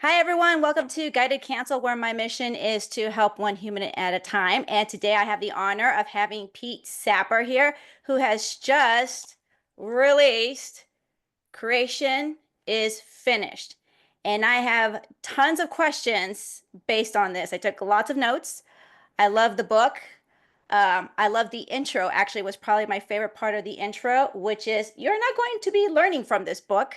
Hi, everyone. Welcome to Guided Cancel, where my mission is to help one human at a time. And today I have the honor of having Pete Sapper here, who has just released Creation is Finished. And I have tons of questions based on this. I took lots of notes. I love the book. I love the intro, actually, was probably my favorite part of the intro, which is you're not going to be learning from this book.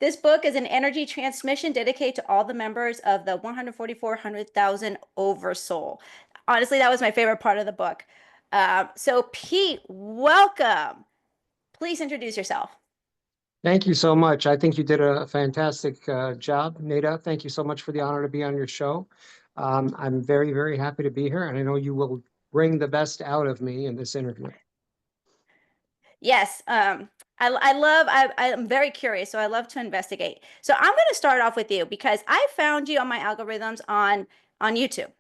This book is an energy transmission dedicated to all the members of the 144,000 Oversoul. Honestly, that was my favorite part of the book. So, Pete, welcome. Please introduce yourself. Thank you so much. I think you did a fantastic job, Nada. Thank you so much for the honor to be on your show. I'm very, very happy to be here, and I know you will bring the best out of me in this interview. Yes, I'm very curious, so I love to investigate. So I'm going to start off with you because I found you on my algorithms on YouTube.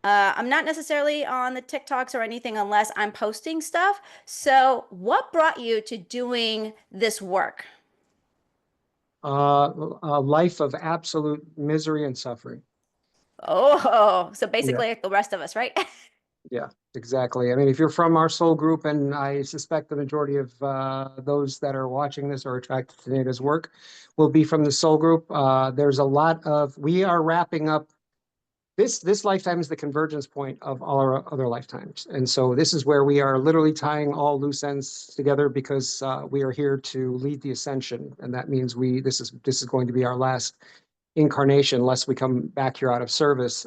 I'm not necessarily on the TikToks or anything unless I'm posting stuff. So what brought you to doing this work? A life of absolute misery and suffering. Oh, so Yeah, basically like the rest of us, right? yeah, exactly. I mean, if you're from our soul group, and I suspect the majority of those that are watching this or attracted to Nada's work will be from the soul group. There's a lot of, we are wrapping up. This lifetime is the convergence point of all our other lifetimes. And so this is where we are literally tying all loose ends together because we are here to lead the ascension. And that means this is going to be our last incarnation unless we come back here out of service.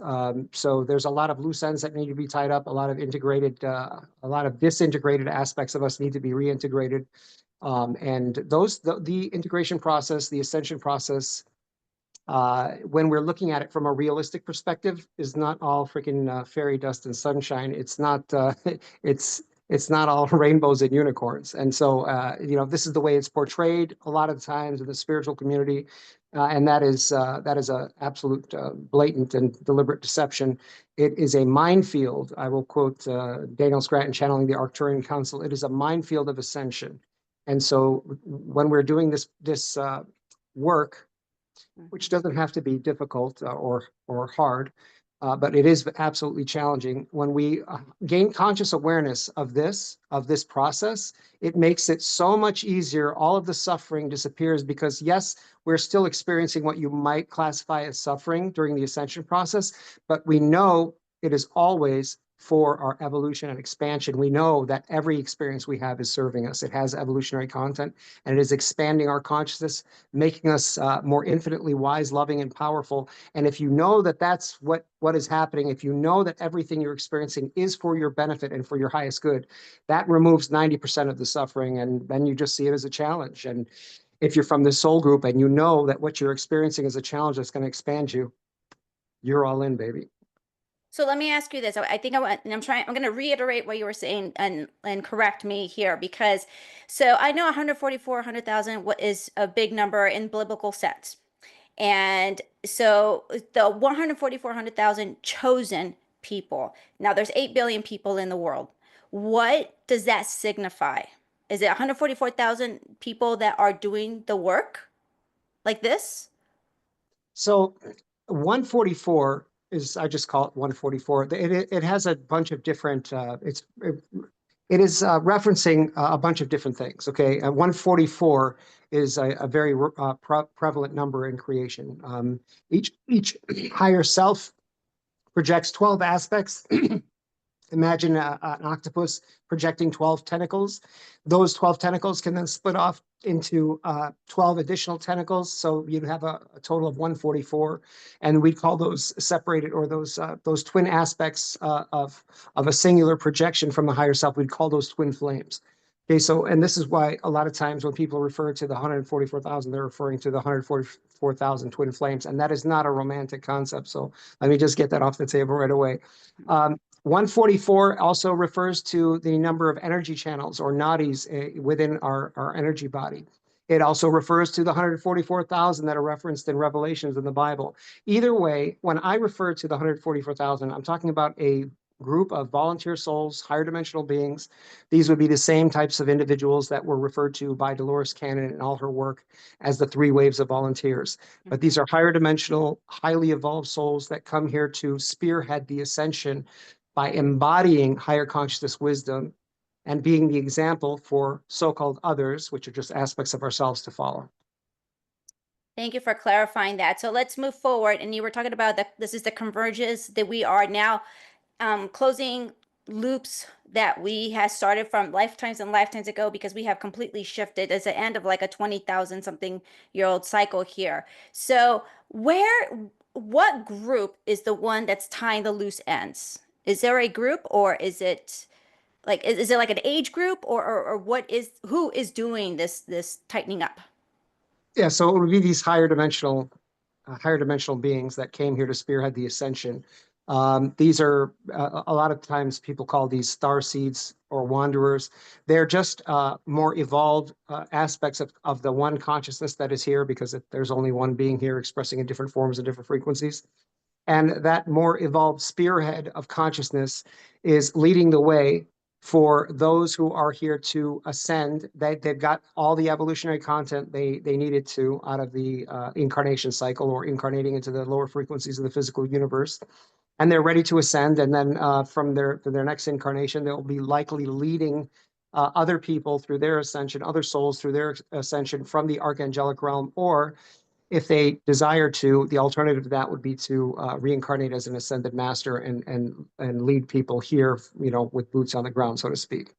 So there's a lot of loose ends that need to be tied up, a lot of disintegrated aspects of us need to be reintegrated. And the integration process, the ascension process, when we're looking at it from a realistic perspective, is not all freaking fairy dust and sunshine. It's not. It's not all rainbows and unicorns. And so, this is the way it's portrayed a lot of the times in the spiritual community, and that is a absolute blatant and deliberate deception. It is a minefield. I will quote Daniel Scranton channeling the Arcturian Council. It is a minefield of ascension. And so, when we're doing this work, which doesn't have to be difficult or hard, but it is absolutely challenging. When we gain conscious awareness of this process, it makes it so much easier. All of the suffering disappears because, yes, we're still experiencing what you might classify as suffering during the ascension process, but we know it is always for our evolution and expansion. We know that every experience we have is serving us. It has evolutionary content, and it is expanding our consciousness, making us more infinitely wise, loving, and powerful. And if you know that that's what is happening, if you know that everything you're experiencing is for your benefit and for your highest good, that removes 90% of the suffering, and then you just see it as a challenge. And if you're from the soul group and you know that what you're experiencing is a challenge that's going to expand you, you're all in, baby. So let me ask you this. I think I want, and I'm going to reiterate what you were saying and correct me here because, so I know 144, 100,000 is a big number in biblical sense. And so the 144, 100,000 chosen people. Now there's 8 billion people in the world. What does that signify? Is it 144,000 people that are doing the work like this? So 144 is, I just call it 144. It has a bunch of different, it is referencing a bunch of different things. Okay. 144 is a very prevalent number in creation. Each higher self projects 12 aspects. Imagine an octopus projecting 12 tentacles. Those 12 tentacles can then split off into 12 additional tentacles. So you'd have a total of 144. And we call those separated, or those twin aspects of a singular projection from the higher self, we'd call those twin flames. Okay, so, and this is why a lot of times when people refer to the 144,000, they're referring to the 144,000 twin flames. And that is not a romantic concept. So let me just get that off the table right away. 144 also refers to the number of energy channels or nadis within our energy body. It also refers to the 144,000 that are referenced in Revelations in the Bible. Either way, when I refer to the 144,000, I'm talking about a group of volunteer souls, higher dimensional beings. These would be the same types of individuals that were referred to by Dolores Cannon in all her work as the three waves of volunteers. But these are higher dimensional, highly evolved souls that come here to spearhead the ascension by embodying higher consciousness wisdom and being the example for so-called others, which are just aspects of ourselves to follow. Thank you for clarifying that. So let's move forward. And you were talking about that this is the convergence that we are now closing loops that we had started from lifetimes and lifetimes ago because we have completely shifted as the end of like a 20,000 something year old cycle here. So what group is the one that's tying the loose ends? Is there a group or is it like is it like an age group or what is who is doing this tightening up? Yeah, so it would be these higher dimensional beings that came here to spearhead the ascension. These are a lot of times people call these star seeds or wanderers. They're just more evolved aspects of the one consciousness that is here because there's only one being here expressing in different forms and different frequencies. And that more evolved spearhead of consciousness is leading the way for those who are here to ascend. They've got all the evolutionary content they needed to out of the incarnation cycle or incarnating into the lower frequencies of the physical universe. And they're ready to ascend. And then from their next incarnation, they'll be likely leading other people through their ascension, other souls through their ascension from the archangelic realm, or if they desire to, the alternative to that would be to reincarnate as an ascended master and lead people here, with boots on the ground, so to speak.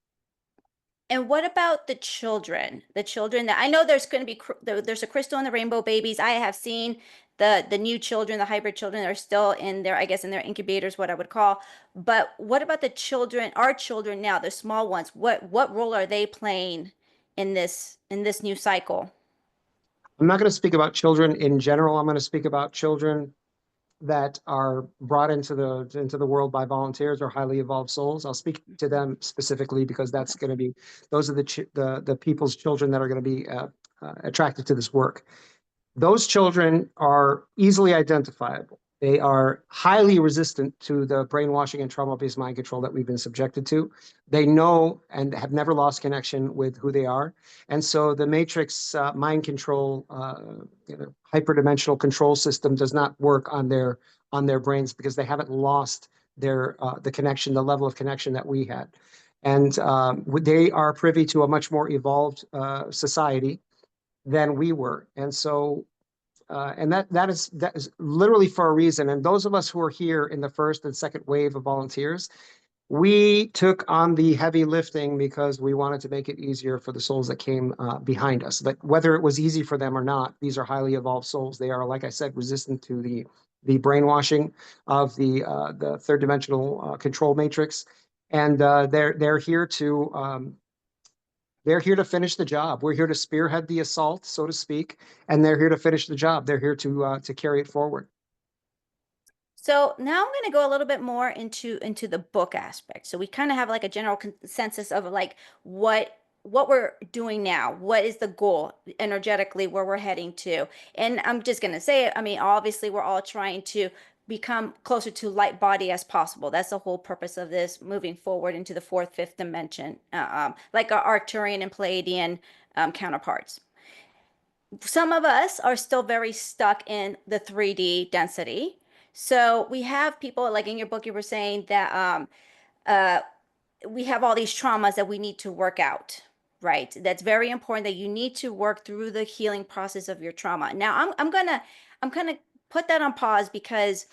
And what about the children? The children that I know there's going to be there's a crystal in the rainbow babies. I have seen the new children, the hybrid children are still in their I guess in their incubators, what I would call. But what about the children, our children now, the small ones? What role are they playing in this new cycle? I'm not going to speak about children in general. I'm going to speak about children that are brought into the world by volunteers or highly evolved souls. I'll speak to them specifically because that's going to be those are the people's children that are going to be attracted to this work. Those children are easily identifiable. They are highly resistant to the brainwashing and trauma-based mind control that we've been subjected to. They know and have never lost connection with who they are. And so the matrix mind control, hyperdimensional control system does not work on their brains because they haven't lost the connection, the level of connection that we had. And they are privy to a much more evolved society than we were. And so, and that is literally for a reason. And those of us who are here in the first and second wave of volunteers, we took on the heavy lifting because we wanted to make it easier for the souls that came behind us. But whether it was easy for them or not, these are highly evolved souls. They are, like I said, resistant to the brainwashing of the third dimensional control matrix, and they're here to finish the job. We're here to spearhead the assault, so to speak, and they're here to finish the job. They're here to carry it forward. So now I'm going to go a little bit more into the book aspect. So we kind of have like a general consensus of like what we're doing now. What is the goal energetically where we're heading to? And I'm just going to say it. I mean, obviously we're all trying to become closer to light body as possible. That's the whole purpose of this moving forward into the fourth, fifth dimension, like our Arcturian and Pleiadian counterparts. Some of us are still very stuck in the 3D density. So we have people like in your book, you were saying that uh, we have all these traumas that we need to work out, right? That's very important that you need to work through the healing process of your trauma. Now I'm gonna put that on pause because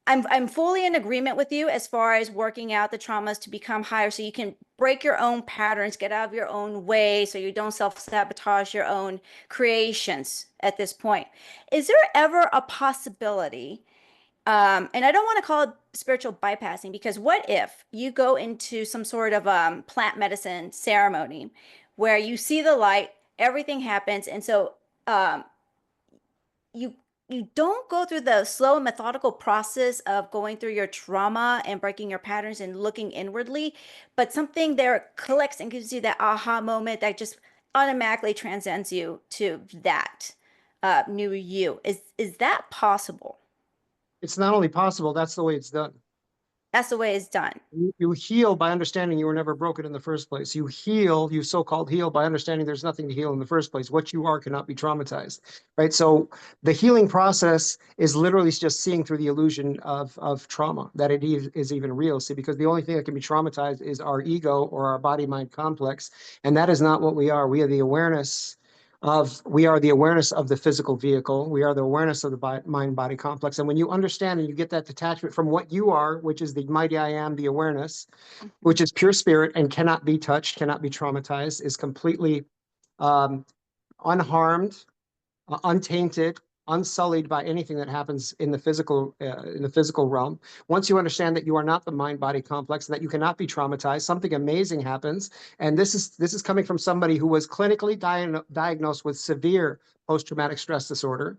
I'm fully in agreement with you as far as working out the traumas to become higher so you can break your own patterns, get out of your own way so you don't self-sabotage your own creations at this point. Is there ever a possibility, and I don't want to call it spiritual bypassing because what if you go into some sort of plant medicine ceremony where you see the light, everything happens, and so um, you you don't go through the slow and methodical process of going through your trauma and breaking your patterns and looking inwardly, but something there collects and gives you that aha moment that just automatically transcends you to that new you. Is that possible? It's not only possible, that's the way it's done. That's the way it's done. You heal by understanding you were never broken in the first place. You heal, you so-called heal by understanding there's nothing to heal in the first place. What you are cannot be traumatized, right? So the healing process is literally just seeing through the illusion of trauma, that it is even real. See, because the only thing that can be traumatized is our ego or our body-mind complex, and that is not what we are. We are the awareness of the physical vehicle. We are the awareness of the mind body complex. And when you understand and you get that detachment from what you are, which is the mighty I am, the awareness, Mhm. which is pure spirit and cannot be touched, cannot be traumatized, is completely um, unharmed, untainted, unsullied by anything that happens in the physical realm. Once you understand that you are not the mind body complex and that you cannot be traumatized, something amazing happens. And this is coming from somebody who was clinically diagnosed with severe post traumatic stress disorder.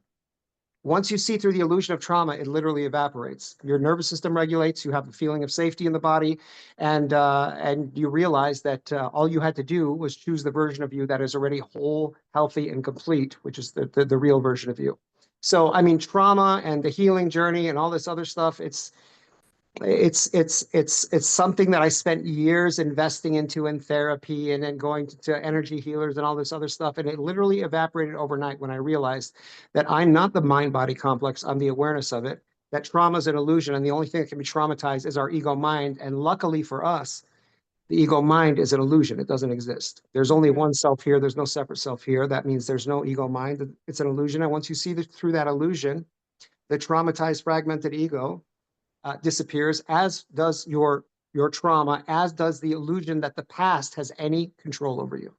Once you see through the illusion of trauma, it literally evaporates. Your nervous system regulates. You have a feeling of safety in the body, and you realize that all you had to do was choose the version of you that is already whole, healthy, and complete, which is the real version of you. So, I mean, trauma and the healing journey and all this other stuff, it's something that I spent years investing into in therapy and then going to energy healers and all this other stuff. And it literally evaporated overnight when I realized that I'm not the mind body complex. I'm the awareness of it. That trauma is an illusion. And the only thing that can be traumatized is our ego mind. And luckily for us, the ego mind is an illusion. It doesn't exist. There's only Mhm. one self here. There's no separate self here. That means there's no ego mind. It's an illusion. And once you see through that illusion, the traumatized, fragmented ego disappears, as does your trauma, as does the illusion that the past has any control over you.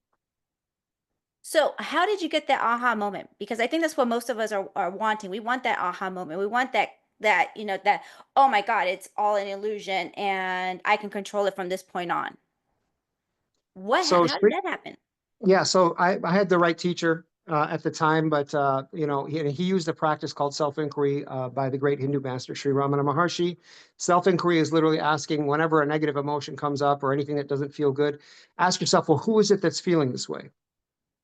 So, how did you get that aha moment? Because I think that's what most of us are wanting. We want that aha moment. We want that oh my God, it's all an illusion and I can control it from this point on. So How did that happen? yeah, so I had the right teacher at the time, but he used a practice called self-inquiry by the great Hindu master Sri Ramana Maharshi. Self-inquiry is literally asking whenever a negative emotion comes up or anything that doesn't feel good, ask yourself, well, who is it that's feeling this way?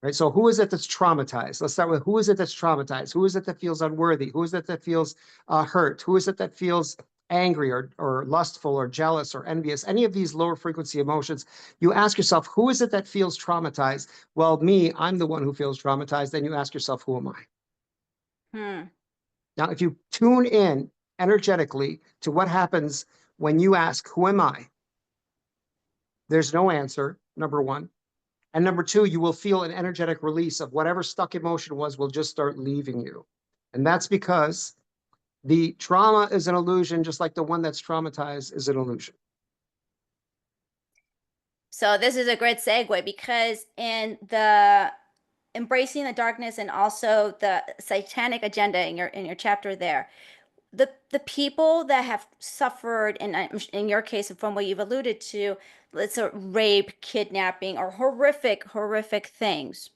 Right. So who is it that's traumatized? Let's start with who is it that's traumatized? Who is it that feels unworthy? Who is it that feels hurt? Who is it that feels angry or lustful or jealous or envious? Any of these lower frequency emotions, you ask yourself, who is it that feels traumatized? Well, me, I'm the one who feels traumatized. Then you ask yourself, who am I? Hmm. Now, if you tune in energetically to what happens when you ask, who am I? There's no answer, number one. And number two, you will feel an energetic release of whatever stuck emotion was will just start leaving you. And that's because the trauma is an illusion, just like the one that's traumatized is an illusion. So this is a great segue because in the embracing the darkness and also the satanic agenda in your chapter there, the people that have suffered in your case from what you've alluded to, it's a rape, kidnapping, or horrific things,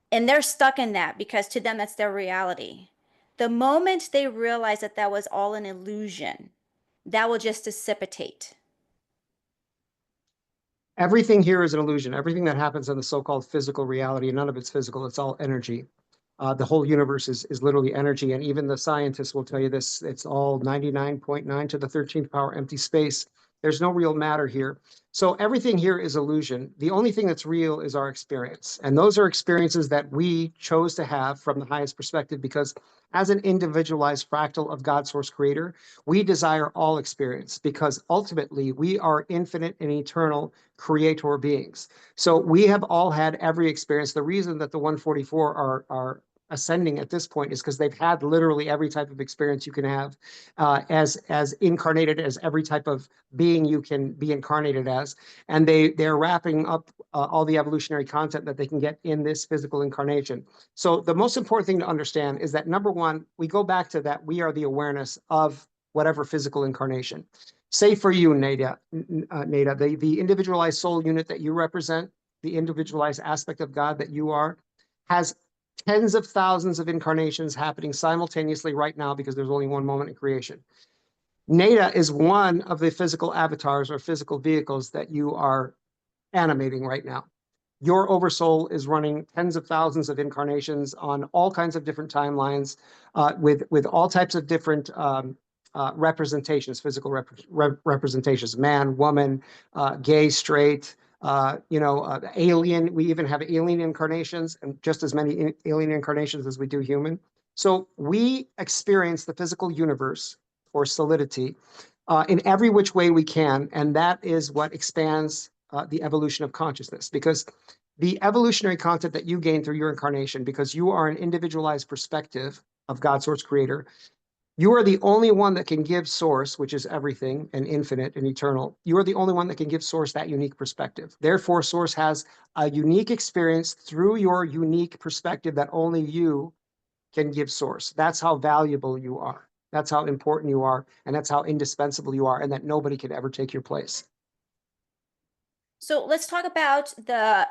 and they're stuck in that because to them that's their reality. The moment they realize that that was all an illusion, that will just dissipate. Everything here is an illusion. Everything that happens in the so-called physical reality, none of it's physical, it's all energy. The whole universe is literally energy. And even the scientists will tell you this, it's all 99.9 to the 13th power empty space. There's no real matter here. So everything here is illusion. The only thing that's real is our experience. And those are experiences that we chose to have from the highest perspective because as an individualized fractal of God source creator, we desire all experience because ultimately we are infinite and eternal creator beings. So we have all had every experience. The reason that the 144 are ascending at this point is because they've had literally every type of experience you can have as incarnated as every type of being you can be incarnated as, and they're wrapping up all the evolutionary content that they can get in this physical incarnation. So the most important thing to understand is that number one, we go back to that we are the awareness of whatever physical incarnation. Say for you, Nada, the individualized soul unit that you represent, the individualized aspect of God that you are, has tens of thousands of incarnations happening simultaneously right now because there's only one moment in creation. Nada is one of the physical avatars or physical vehicles that you are animating right now. Your oversoul is running tens of thousands of incarnations on all kinds of different timelines with all types of different representations, physical representations, man, woman, gay, straight, alien. We even have alien incarnations, and just as many alien incarnations as we do human. So we experience the physical universe or solidity in every which way we can, and that is what expands the evolution of consciousness. Because the evolutionary content that you gain through your incarnation, because you are an individualized perspective of God, source, creator, you are the only one that can give source, which is everything and infinite and eternal. You are the only one that can give source that unique perspective. Therefore, source has a unique experience through your unique perspective that only you can give source. That's how valuable you are. That's how important you are. And that's how indispensable you are, and that nobody can ever take your place. So let's talk about the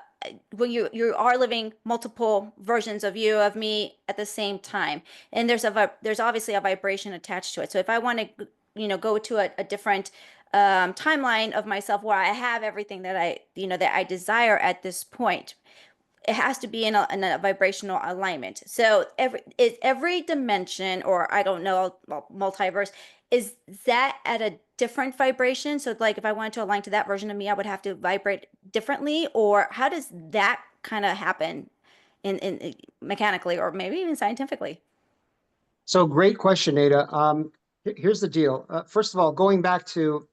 well, you are living multiple versions of you of me at the same time, and there's obviously a vibration attached to it. So if I want to, go to a different timeline of myself where I have everything that I desire at this point, it has to be in a vibrational alignment. So every dimension, or I don't know, multiverse, is that at a different vibration? So like if I wanted to align to that version of me, I would have to vibrate differently, or how does that kind of happen in mechanically or maybe even scientifically? So great question, Ada. Here's the deal. First of all, going back to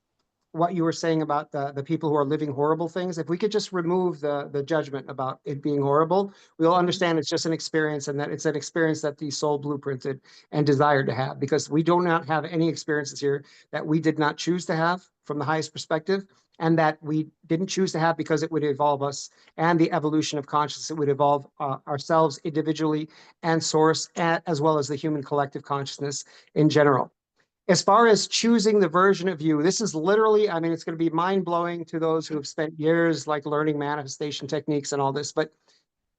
what you were saying about the people who are living horrible things, if we could just remove the judgment about it being horrible, we'll Mhm. understand it's just an experience, and that it's an experience that the soul blueprinted and desired to have, because we do not have any experiences here that we did not choose to have from the highest perspective, and that we didn't choose to have because it would evolve us and the evolution of consciousness. It would evolve ourselves individually and source, as well as the human collective consciousness in general. As far as choosing the version of you, this is literally, I mean, it's going to be mind blowing to those who have spent years like learning manifestation techniques and all this, but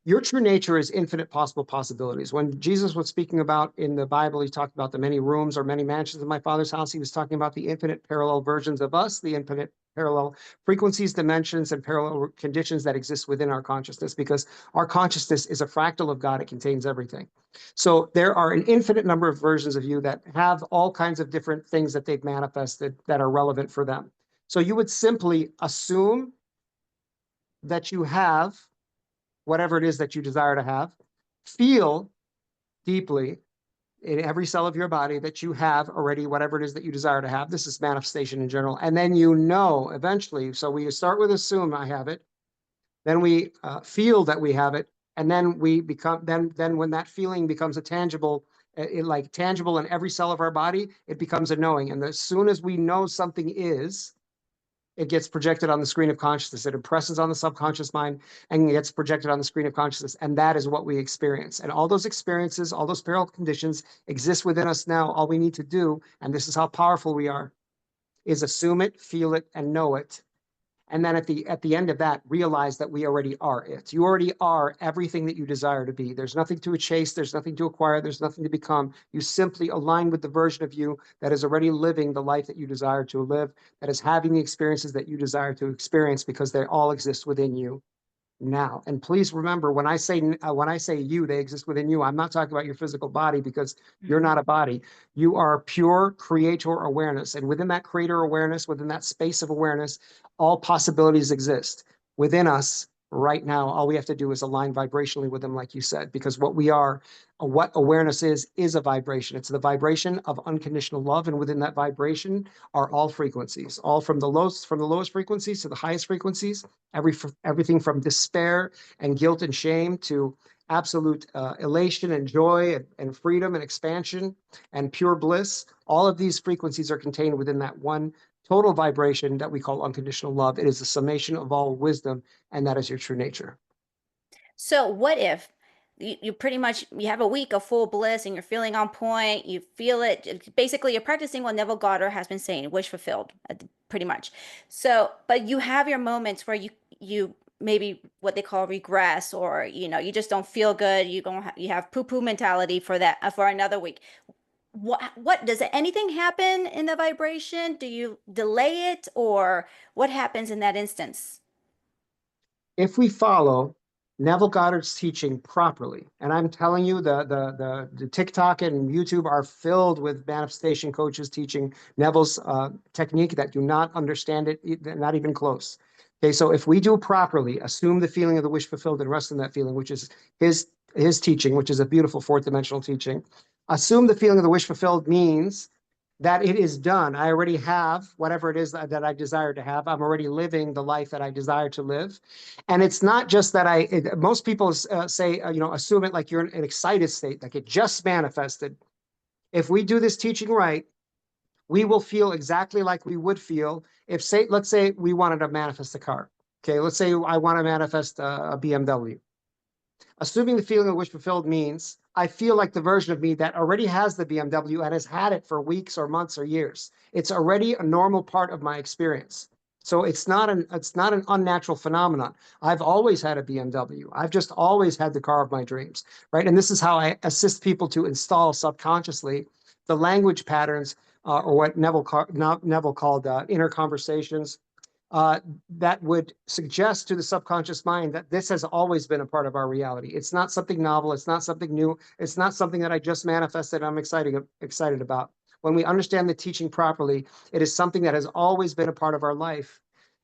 your true nature is infinite possible possibilities. When Jesus was speaking about in the Bible, he talked about the many rooms or many mansions of my Father's house. He was talking about the infinite parallel versions of us, the infinite parallel frequencies, dimensions, and parallel conditions that exist within our consciousness, because our consciousness is a fractal of God. It contains everything. So there are an infinite number of versions of you that have all kinds of different things that they've manifested that are relevant for them. So you would simply assume that you have whatever it is that you desire to have, feel deeply in every cell of your body that you have already whatever it is that you desire to have. This is manifestation in general. And then you know eventually. So we start with assume I have it. Then we feel that we have it. And then we become, then when that feeling becomes a tangible, like tangible in every cell of our body, it becomes a knowing. And as soon as we know something is, it gets projected on the screen of consciousness. It impresses on the subconscious mind and gets projected on the screen of consciousness. And that is what we experience. And all those experiences, all those parallel conditions exist within us now. All we need to do, and this is how powerful we are, is assume it, feel it, and know it. And then at the end of that, realize that we already are it. You already are everything that you desire to be. There's nothing to chase, there's nothing to acquire, there's nothing to become. You simply align with the version of you that is already living the life that you desire to live, that is having the experiences that you desire to experience, because they all exist within you now. And please remember, when I say you, they exist within you. I'm not talking about your physical body, because you're Mhm. not a body. You are pure creator awareness, and within that creator awareness, within that space of awareness, all possibilities exist within us right now. All we have to do is align vibrationally with them, like you said, because what awareness is a vibration. It's the vibration of unconditional love, and within that vibration are all frequencies, all from the lowest frequencies to the highest frequencies. Everything from despair and guilt and shame to absolute elation and joy and freedom and expansion and pure bliss. All of these frequencies are contained within that one total vibration that we call unconditional love. It is the summation of all wisdom, and that is your true nature. So what if you pretty much you have a week of full bliss and you're feeling on point, you feel it. Basically, you're practicing what Neville Goddard has been saying, wish fulfilled, pretty much. So, but you have your moments where you maybe what they call regress, or you just don't feel good. You have poo poo mentality for that for another week. What does anything happen in the vibration? Do you delay it, or what happens in that instance? If we follow Neville Goddard's teaching properly, and I'm telling you, the TikTok and YouTube are filled with manifestation coaches teaching Neville's technique that do not understand it, not even close. Okay, so if we do properly, assume the feeling of the wish fulfilled and rest in that feeling, which is his teaching, which is a beautiful fourth dimensional teaching. Assume the feeling of the wish fulfilled means that it is done. I already have whatever it is that I desire to have. I'm already living the life that I desire to live. And it's not just that most people say, assume it like you're in an excited state, like it just manifested. If we do this teaching right, we will feel exactly like we would feel if, say, let's say we wanted to manifest a car. Okay, let's say I want to manifest a BMW. Assuming the feeling of wish fulfilled means I feel like the version of me that already has the BMW and has had it for weeks or months or years. It's already a normal part of my experience. So it's not an unnatural phenomenon. I've always had a BMW. I've just always had the car of my dreams, right? And this is how I assist people to install subconsciously the language patterns, or what Neville called inner conversations, uh, that would suggest to the subconscious mind that this has always been a part of our reality. It's not something novel. It's not something new. It's not something that I just manifested. I'm excited about. When we understand the teaching properly, it is something that has always been a part of our life.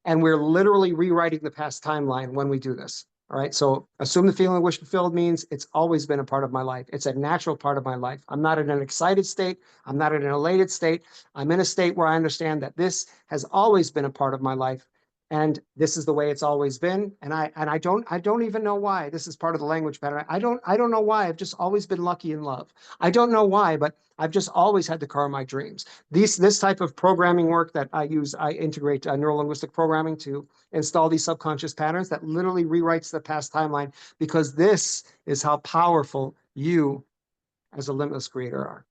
And we're literally rewriting the past timeline when we do this. All right. So assume the feeling of wish fulfilled means it's always been a part of my life. It's a natural part of my life. I'm not in an excited state. I'm not in an elated state. I'm in a state where I understand that this has always been a part of my life. And this is the way it's always been. And I don't even know why. This is part of the language pattern. I don't know why. I've just always been lucky in love. I don't know why, but I've just always had the car of my dreams. This type of programming work that I use, I integrate neuro-linguistic programming to install these subconscious patterns that literally rewrites the past timeline, because this is how powerful you as a limitless creator are.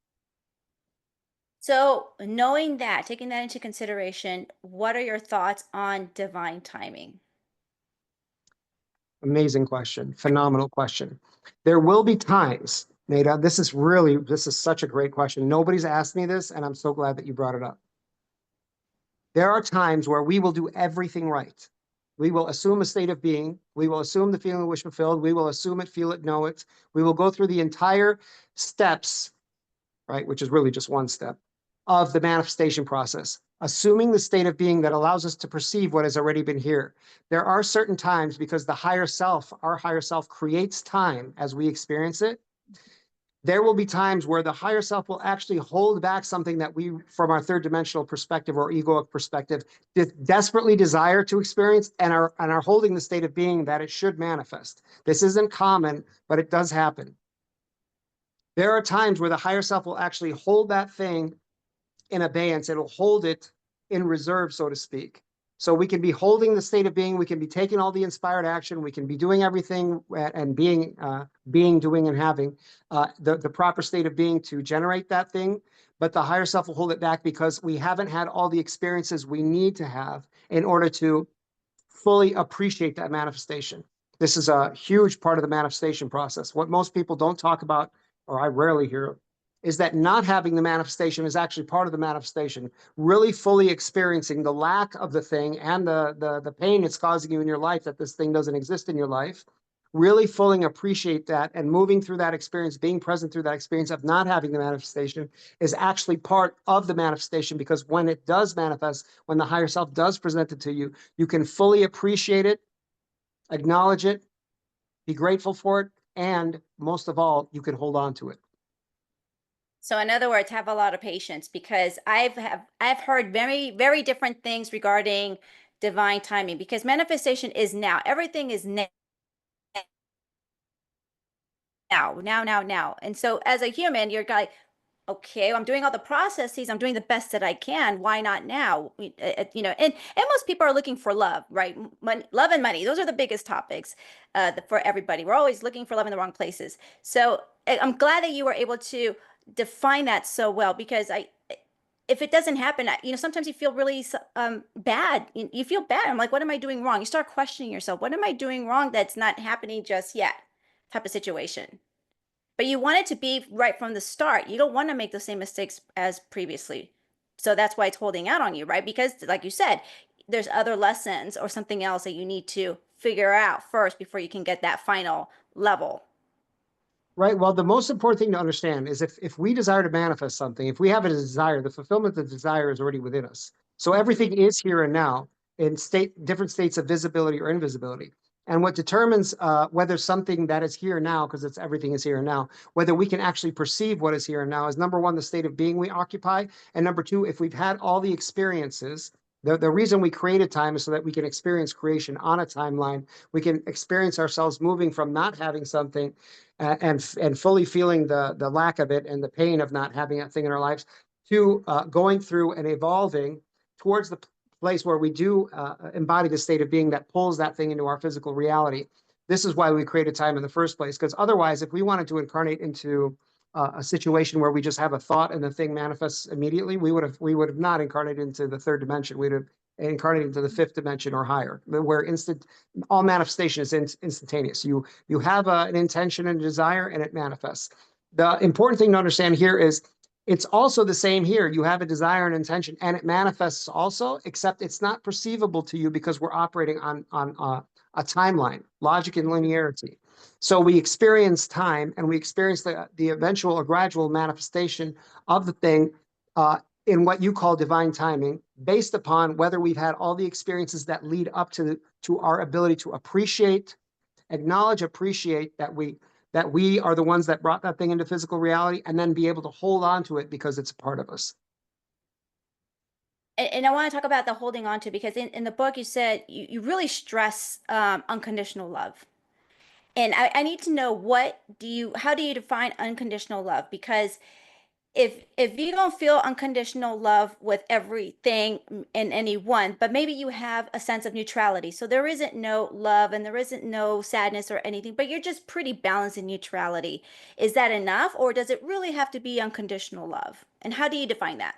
So, knowing that, taking that into consideration, what are your thoughts on divine timing? Amazing question. Phenomenal question. There will be times, Nada, this is such a great question. Nobody's asked me this, and I'm so glad that you brought it up. There are times where we will do everything right. We will assume a state of being. We will assume the feeling of wish fulfilled. We will assume it, feel it, know it. We will go through the entire steps, right, which is really just one step of the manifestation process, assuming the state of being that allows us to perceive what has already been here. There are certain times, because the higher self, our higher self, creates time as we experience it. There will be times where the higher self will actually hold back something that we, from our third dimensional perspective or egoic perspective, desperately desire to experience, and are holding the state of being that it should manifest. This isn't common, but it does happen. There are times where the higher self will actually hold that thing in abeyance. It'll hold it in reserve, so to speak. So we can be holding the state of being. We can be taking all the inspired action. We can be doing everything and being, doing, and having the proper state of being to generate that thing. But the higher self will hold it back because we haven't had all the experiences we need to have in order to fully appreciate that manifestation. This is a huge part of the manifestation process. What most people don't talk about, or I rarely hear, is that not having the manifestation is actually part of the manifestation. Really fully experiencing the lack of the thing and the pain it's causing you in your life, that this thing doesn't exist in your life. Really fully appreciate that and moving through that experience, being present through that experience of not having the manifestation, is actually part of the manifestation, because when it does manifest, when the higher self does present it to you, you can fully appreciate it, acknowledge it, be grateful for it, and most of all, you can hold on to it. So, in other words, have a lot of patience, because I've heard very very different things regarding divine timing, because manifestation is now. Everything is now. And so, as a human, you're like, okay, I'm doing all the processes. I'm doing the best that I can. Why not now? And most people are looking for love, right? Money, love and money. Those are the biggest topics for everybody. We're always looking for love in the wrong places. So I'm glad that you were able to define that so well, because if it doesn't happen, sometimes you feel really bad. You feel bad. I'm like, what am I doing wrong? You start questioning yourself. What am I doing wrong that's not happening just yet? Type of situation. But you want it to be right from the start. You don't want to make the same mistakes as previously. So that's why it's holding out on you, right? Because, like you said, there's other lessons or something else that you need to figure out first before you can get that final level. Right. Well, the most important thing to understand is if we desire to manifest something, if we have a desire, the fulfillment of the desire is already within us. So everything is here and now in different states of visibility or invisibility. And what determines whether something that is here now, because it's everything is here and now, whether we can actually perceive what is here and now is number one, the state of being we occupy. And number two, if we've had all the experiences, the reason we created time is so that we can experience creation on a timeline. We can experience ourselves moving from not having something and fully feeling the lack of it and the pain of not having that thing in our lives, to going through and evolving towards the place where we do embody the state of being that pulls that thing into our physical reality. This is why we created time in the first place, because otherwise, if we wanted to incarnate into a situation where we just have a thought and the thing manifests immediately, we would have not incarnated into the third dimension. We'd have incarnated into the fifth dimension or higher, where all manifestation is instantaneous. You have an intention and a desire, and it manifests. The important thing to understand here is it's also the same here. You have a desire and intention, and it manifests also, except it's not perceivable to you because we're operating on a timeline, logic and linearity. So we experience time, and we experience the eventual or gradual manifestation of the thing in what you call divine timing, based upon whether we've had all the experiences that lead up to our ability to appreciate, acknowledge, appreciate that we are the ones that brought that thing into physical reality, and then be able to hold on to it because it's a part of us. And I want to talk about the holding on to, because in the book you said you really stress unconditional love. And I need to know, how do you define unconditional love? Because if you don't feel unconditional love with everything and anyone, but maybe you have a sense of neutrality. So there isn't no love and there isn't no sadness or anything, but you're just pretty balanced in neutrality. Is that enough, or does it really have to be unconditional love? And how do you define that?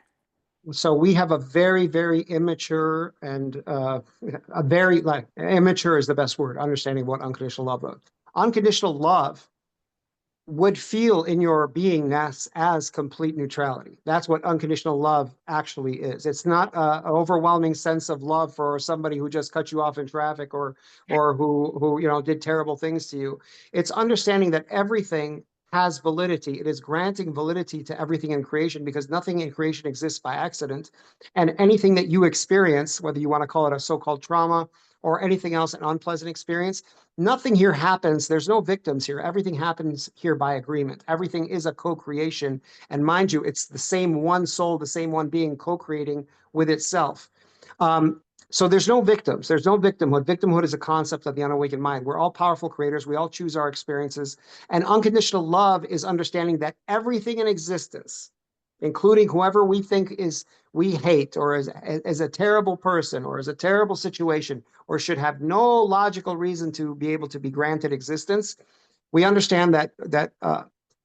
So we have a very, very immature and a very like immature is the best word, understanding what unconditional love is. Unconditional love would feel in your beingness as complete neutrality. That's what unconditional love actually is. It's not an overwhelming sense of love for somebody who just cut you off in traffic or who did terrible things to you. It's understanding that everything has validity. It is granting validity to everything in creation because nothing in creation exists by accident. And anything that you experience, whether you want to call it a so-called trauma or anything else, an unpleasant experience, nothing here happens. There's no victims here. Everything happens here by agreement. Everything is a co-creation. And mind you, it's the same one soul, the same one being co-creating with itself. Um, so there's no victims. There's no victimhood. Victimhood is a concept of the unawakened mind. We're all powerful creators. We all choose our experiences. And unconditional love is understanding that everything in existence, including whoever we think is we hate or as a terrible person or as a terrible situation or should have no logical reason to be able to be granted existence, we understand that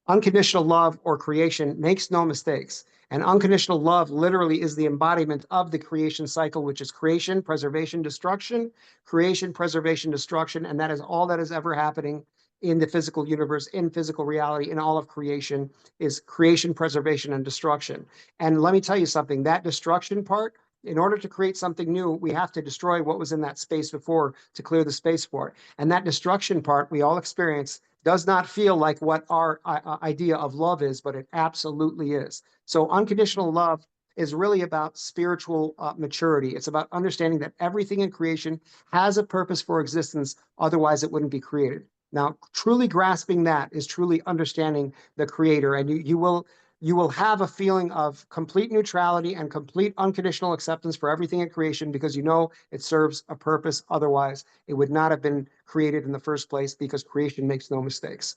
unconditional love or creation makes no mistakes. And unconditional love literally is the embodiment of the creation cycle, which is creation, preservation, destruction, creation, preservation, destruction. And that is all that is ever happening in the physical universe, in physical reality, in all of creation, is creation, preservation, and destruction. And let me tell you something, that destruction part, in order to create something new, we have to destroy what was in that space before to clear the space for it. And that destruction part we all experience does not feel like what our idea of love is, but it absolutely is. So unconditional love is really about spiritual maturity. It's about understanding that everything in creation has a purpose for existence. Otherwise, it wouldn't be created. Now, truly grasping that is truly understanding the creator, and you will have a feeling of complete neutrality and complete unconditional acceptance for everything in creation because you know it serves a purpose. Otherwise, it would not have been created in the first place because creation makes no mistakes.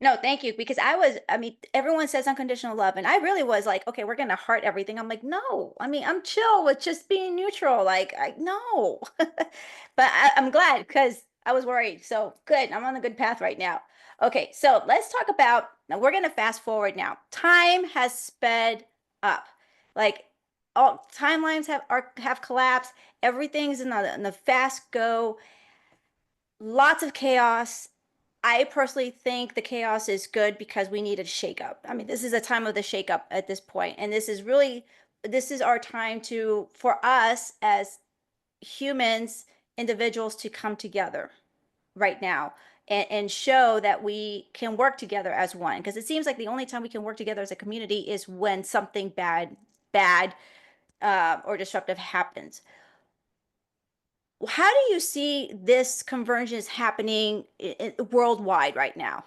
No, thank you. Because I mean, everyone says unconditional love, and I really was like, okay, we're gonna heart everything. I'm like, no, I mean, I'm chill with just being neutral. Like, no. But I'm glad because I was worried. So good. I'm on a good path right now. Okay, so let's talk about now. We're gonna fast forward now. Time has sped up. Like all timelines have collapsed. Everything's in the fast go, lots of chaos. I personally think the chaos is good because we need a shakeup. I mean, this is a time of the shakeup at this point, and this is our time to, for us as humans individuals to come together right now and show that we can work together as one. Because it seems like the only time we can work together as a community is when something bad, or disruptive happens. How do you see this convergence happening worldwide right now?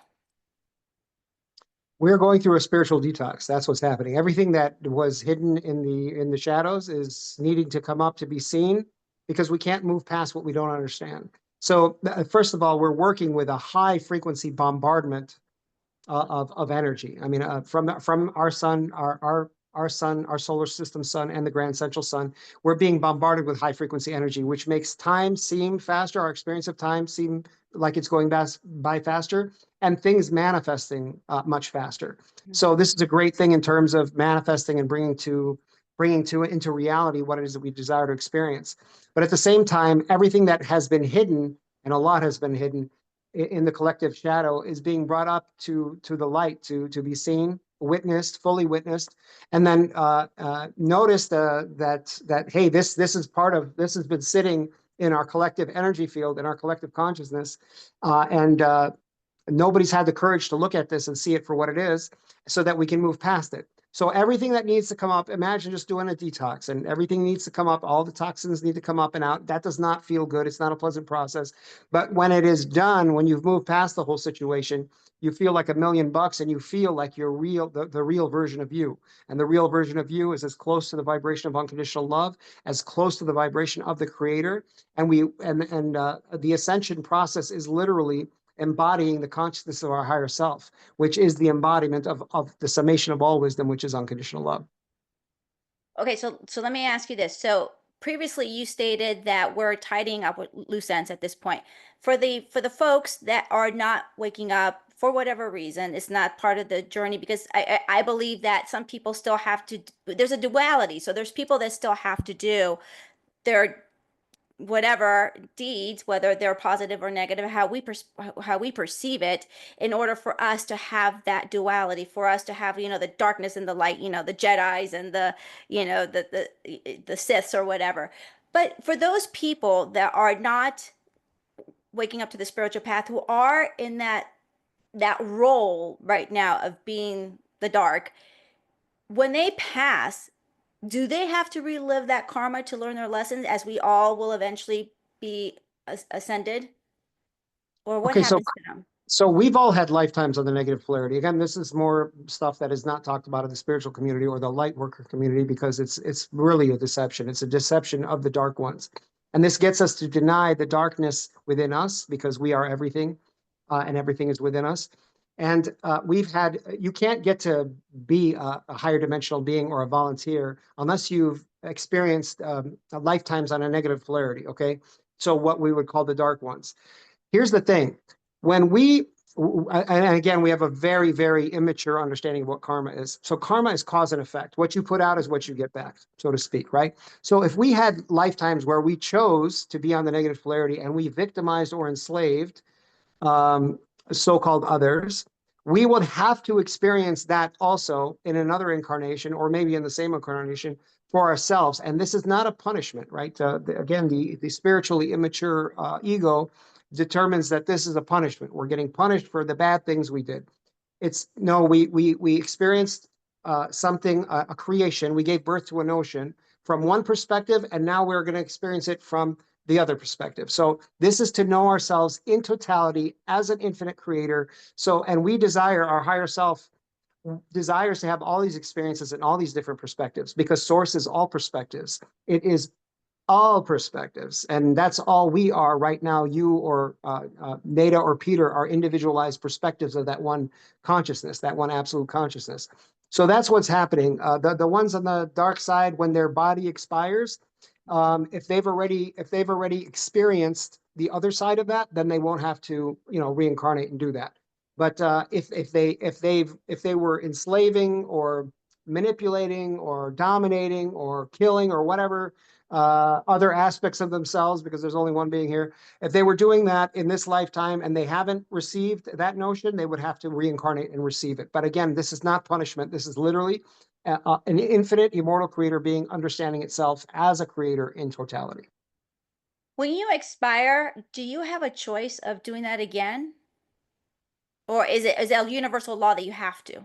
We're going through a spiritual detox. That's what's happening. Everything that was hidden in the shadows is needing to come up to be seen because we can't move past what we don't understand. So, first of all, we're working with a high frequency bombardment of energy. I mean, from our sun, our sun, our solar system sun, and the grand central sun, we're being bombarded with high frequency energy, which makes time seem faster. Our experience of time seem like it's going by faster, and things manifesting much faster. So this is a great thing in terms of manifesting and bringing to into reality what it is that we desire to experience. But at the same time, everything that has been hidden, and a lot has been hidden, in the collective shadow is being brought up to the light to be seen, witnessed, fully witnessed, and then notice that hey, this is part of this has been sitting in our collective energy field, in our collective consciousness, and nobody's had the courage to look at this and see it for what it is so that we can move past it. So everything that needs to come up, imagine just doing a detox and everything needs to come up. All the toxins need to come up and out. That does not feel good. It's not a pleasant process. But when it is done, when you've moved past the whole situation, you feel like $1,000,000 and you feel like you're real, the real version of you. And the real version of you is as close to the vibration of unconditional love, as close to the vibration of the creator. And the ascension process is literally embodying the consciousness of our higher self, which is the embodiment of the summation of all wisdom, which is unconditional love. Okay, so let me ask you this. So previously you stated that we're tidying up with loose ends at this point. For the folks that are not waking up for whatever reason, it's not part of the journey because I believe that some people still have to there's a duality. So there's people that still have to do their whatever deeds, whether they're positive or negative, how we perceive it, in order for us to have that duality, for us to have the darkness and the light, the Jedi's and the the Siths or whatever. But for those people that are not waking up to the spiritual path, who are in that role right now of being the dark, when they pass, do they have to relive that karma to learn their lessons, as we all will eventually be ascended? Or what Okay, happens to them? so we've all had lifetimes on the negative polarity. Again, this is more stuff that is not talked about in the spiritual community or the light worker community because it's really a deception. It's a deception of the dark ones. And this gets us to deny the darkness within us because we are everything, and everything is within us. And you can't get to be a higher dimensional being or a volunteer unless you've experienced lifetimes on a negative polarity. Okay. So what we would call the dark ones. Here's the thing. When we, and again, we have a very, very immature understanding of what karma is. So karma is cause and effect. What you put out is what you get back, so to speak, right? So if we had lifetimes where we chose to be on the negative polarity and we victimized or enslaved um, so-called others, we would have to experience that also in another incarnation or maybe in the same incarnation for ourselves. And this is not a punishment, right? Again, the spiritually immature ego determines that this is a punishment. We're getting punished for the bad things we did. It's no, we experienced something, a creation. We gave birth to a notion from one perspective, and now we're going to experience it from the other perspective. So this is to know ourselves in totality as an infinite creator. So, and we desire our higher self desires to have all these experiences and all these different perspectives because source is all perspectives. It is all perspectives. And that's all we are right now. You or Nada or Peter are individualized perspectives of that one consciousness, that one absolute consciousness. So that's what's happening. The ones on the dark side, when their body expires, if they've already experienced the other side of that, then they won't have to, reincarnate and do that. But if they were enslaving or manipulating or dominating or killing or whatever other aspects of themselves, because there's only one being here, if they were doing that in this lifetime and they haven't received that notion, they would have to reincarnate and receive it. But again, this is not punishment. This is literally an infinite, immortal creator being understanding itself as a creator in totality. When you expire, do you have a choice of doing that again? Or is it a universal law that you have to?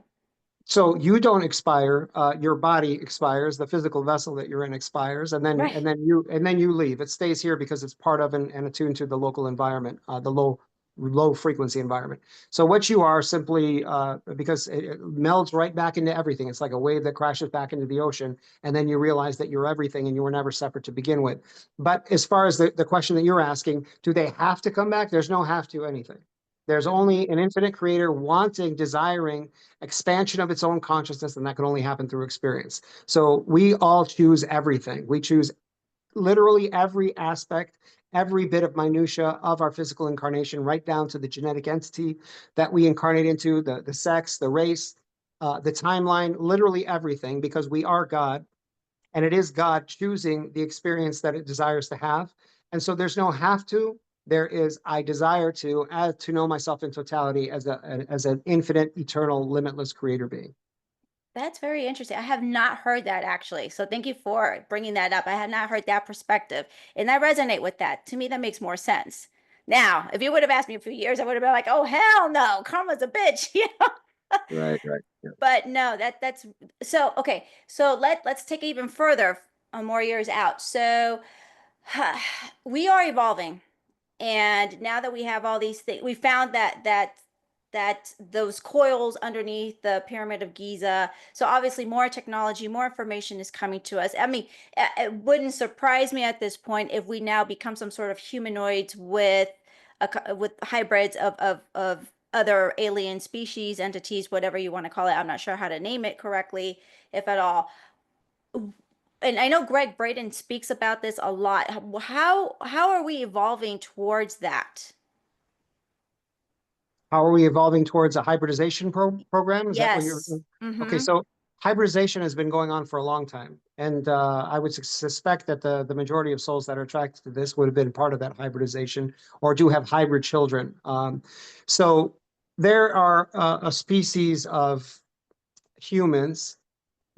So you don't expire, your body expires, the physical vessel that you're in expires, and then Right. you leave. It stays here because it's part of and attuned to the local environment, the low frequency environment. So what you are simply because it melds right back into everything. It's like a wave that crashes back into the ocean, and then you realize that you're everything and you were never separate to begin with. But as far as the question that you're asking, do they have to come back? There's no have to anything. There's Mhm. only an infinite creator wanting, desiring expansion of its own consciousness, and that can only happen through experience. So we all choose everything. We choose literally every aspect, every bit of minutia of our physical incarnation, right down to the genetic entity that we incarnate into, the sex, the race, the timeline, literally everything, because we are God, and it is God choosing the experience that it desires to have. And so there's no have to. There is I desire to know myself in totality as an infinite, eternal, limitless creator being. That's very interesting. I have not heard that actually. So thank you for bringing that up. I had not heard that perspective. And I resonate with that. To me, that makes more sense. Now, if you would have asked me a few years, I would have been like, oh hell no, karma's a bitch, you know? Right, right. But no, that's so okay. So let's take it even further, more years out. So we are evolving. And now that we have all these things, we found that those coils underneath the Pyramid of Giza. So obviously, more technology, more information is coming to us. I mean, it wouldn't surprise me at this point if we now become some sort of humanoids with with hybrids of other alien species, entities, whatever you want to call it. I'm not sure how to name it correctly, if at all. And I know Greg Braden speaks about this a lot. How are we evolving towards that? How are we evolving towards a hybridization program? Is that what you're? Yes. Okay, Mm-hmm. so hybridization has been going on for a long time, and I would suspect that the majority of souls that are attracted to this would have been part of that hybridization, or do have hybrid children. So there are a species of humans,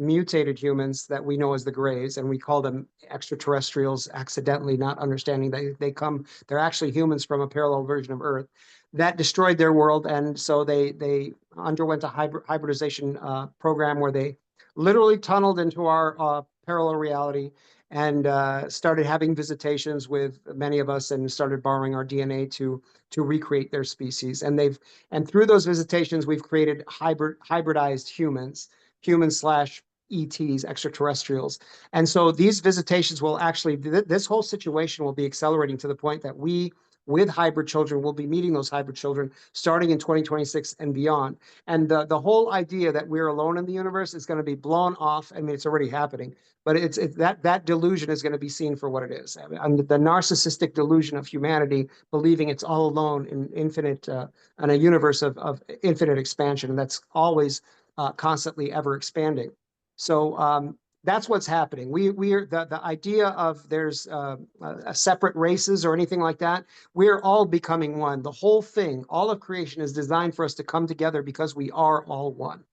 mutated humans that we know as the Greys, and we call them extraterrestrials accidentally, not understanding they're actually humans from a parallel version of Earth that destroyed their world, and so they underwent a hybridization program where they literally tunneled into our parallel reality and started having visitations with many of us and started borrowing our DNA to recreate their species. And through those visitations, we've created hybridized humans slash ETs, extraterrestrials. And so these visitations will actually, this whole situation will be accelerating to the point that we, with hybrid children, will be meeting those hybrid children starting in 2026 and beyond. And the whole idea that we're alone in the universe is going to be blown off. I mean, it's already happening, but it's that delusion is going to be seen for what it is. And the narcissistic delusion of humanity, believing it's all alone in infinite, in a universe of infinite expansion. And that's always constantly ever expanding. So that's what's happening. We are the idea of there's a separate races or anything like that. We're all becoming one. The whole thing, all of creation is designed for us to come together because we are all one.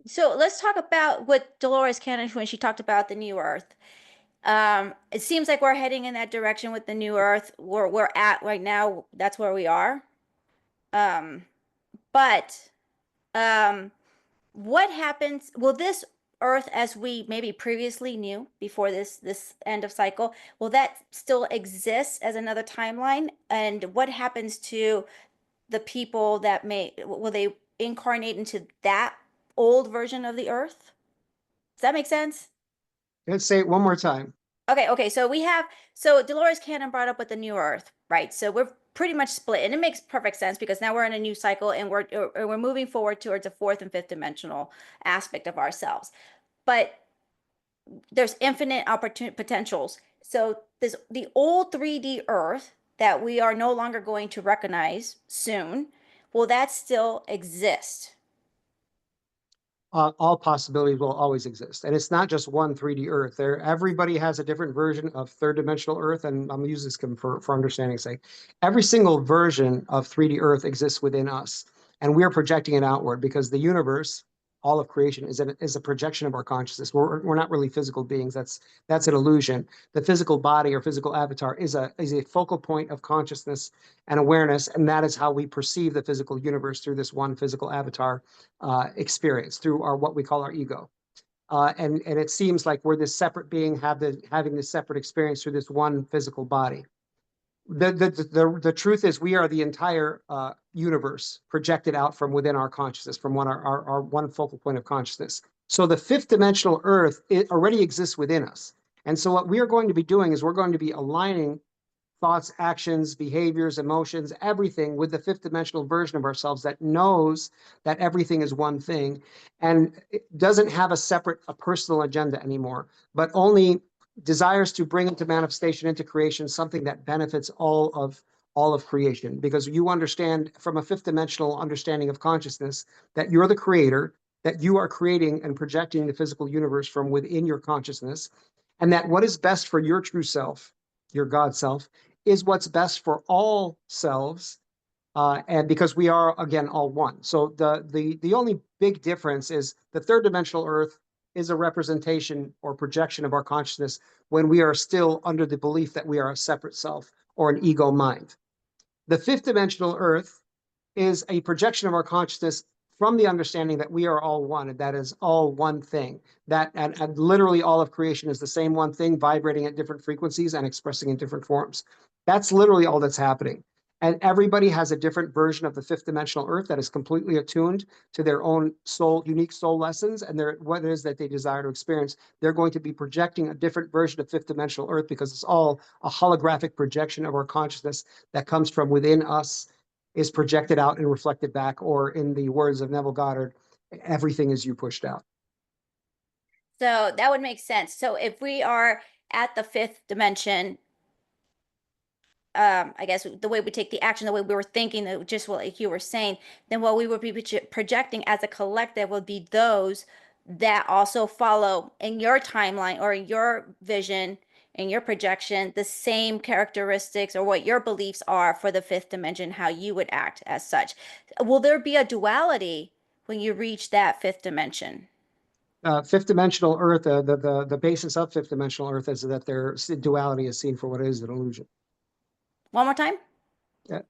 So let's talk about what Dolores Cannon when she talked about the new Earth. It seems like we're heading in that direction with the new Earth. We're at right now. That's where we are. Um, but um, what happens? Will this Earth, as we maybe previously knew before this end of cycle, will that still exist as another timeline? And what happens to the people that will they incarnate into that old version of the Earth? Does that make sense? Let's say it one more time. Okay. So we have so Dolores Cannon brought up with the new Earth, right? So we're pretty much split, and it makes perfect sense because now we're in a new cycle, and we're moving forward towards a fourth and fifth dimensional aspect of ourselves. But there's infinite opportunity potentials. So this the old 3D Earth that we are no longer going to recognize soon, will that still exist? All possibilities will always exist. And it's not just one 3D Earth. Everybody has a different version of third dimensional Earth. And I'm using this for understanding's sake. Every single version of 3D Earth exists within us. And we're projecting it outward because the universe, all of creation is a projection of our consciousness. We're not really physical beings. That's an illusion. The physical body or physical avatar is a focal point of consciousness and awareness, and that is how we perceive the physical universe through this one physical avatar experience, through our what we call our ego. And it seems like we're this separate being having this separate experience through this one physical body. The truth is we are the entire universe projected out from within our consciousness, from our one focal point of consciousness. So the fifth dimensional earth, it already exists within us. And so what we are going to be doing is we're going to be aligning thoughts, actions, behaviors, emotions, everything with the fifth dimensional version of ourselves that knows that everything is one thing and it doesn't have a personal agenda anymore, but only desires to bring into manifestation, into creation, something that benefits all of creation. Because you understand from a fifth dimensional understanding of consciousness that you're the creator, that you are creating and projecting the physical universe from within your consciousness, and that what is best for your true self, your God self, is what's best for all selves, and because we are again all one. So the only big difference is the third dimensional Earth is a representation or projection of our consciousness when we are still under the belief that we are a separate self or an ego mind. The fifth dimensional Earth is a projection of our consciousness from the understanding that we are all one, and that is all one thing. That and literally all of creation is the same one thing, vibrating at different frequencies and expressing in different forms. That's literally all that's happening. And everybody has a different version of the fifth dimensional earth that is completely attuned to their own soul, unique soul lessons, and what it is that they desire to experience. They're going to be projecting a different version of fifth dimensional earth because it's all a holographic projection of our consciousness that comes from within us, is projected out and reflected back, or in the words of Neville Goddard, everything is you pushed out. So that would make sense. So if we are at the fifth dimension, I guess the way we take the action, the way we were thinking, that just what like you were saying, then what we would be projecting as a collective would be those that also follow in your timeline or in your vision, in your projection, the same characteristics or what your beliefs are for the fifth dimension, how you would act as such. Will there be a duality when you reach that fifth dimension? Fifth dimensional Earth, the basis of fifth dimensional Earth is that their duality is seen for what it is, an illusion. One more time? Uh,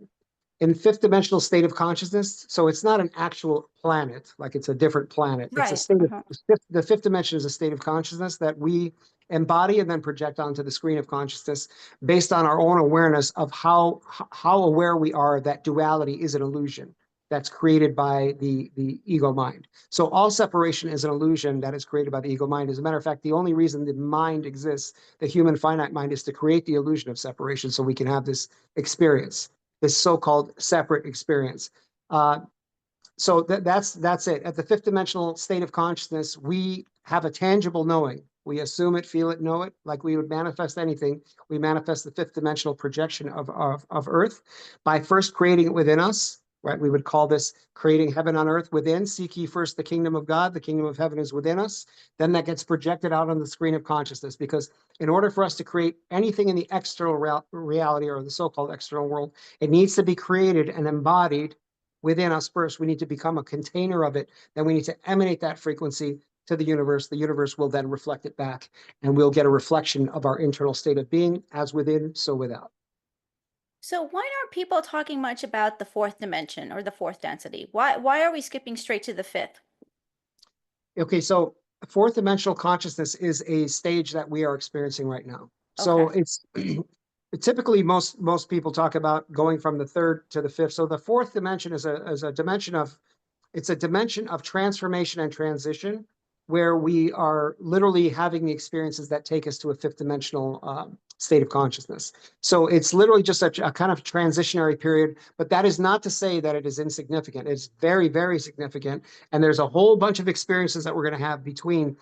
in fifth dimensional state of consciousness, so it's not an actual planet, like it's a different planet. It's a Right. state of Uh-huh. the fifth dimension is a state of consciousness that we embody and then project onto the screen of consciousness based on our own awareness of how aware we are that duality is an illusion that's created by the ego mind. So all separation is an illusion that is created by the ego mind. As a matter of fact, the only reason the mind exists, the human finite mind, is to create the illusion of separation so we can have this experience, this so-called separate experience. So that's it. At the fifth dimensional state of consciousness, we have a tangible knowing. We assume it, feel it, know it, like we would manifest anything. We manifest the fifth dimensional projection of Earth by first creating it within us, right? We would call this creating heaven on earth within. Seek ye first the kingdom of God. The kingdom of heaven is within us. Then that gets projected out on the screen of consciousness, because in order for us to create anything in the external reality or the so-called external world, it needs to be created and embodied within us first. We need to become a container of it. Then we need to emanate that frequency to the universe. The universe will then reflect it back, and we'll get a reflection of our internal state of being, as within, so without. So why aren't people talking much about the fourth dimension or the fourth density? Why are we skipping straight to the fifth? Okay, so fourth dimensional consciousness is a stage that we are experiencing right now. So Okay. it's typically most people talk about going from the third to the fifth. So the fourth dimension is a dimension of, it's a dimension of transformation and transition, where we are literally having the experiences that take us to a fifth dimensional state of consciousness. So it's literally just a kind of transitionary period, but that is not to say that it is insignificant. It's very, very significant. And there's a whole bunch of experiences that we're going to have between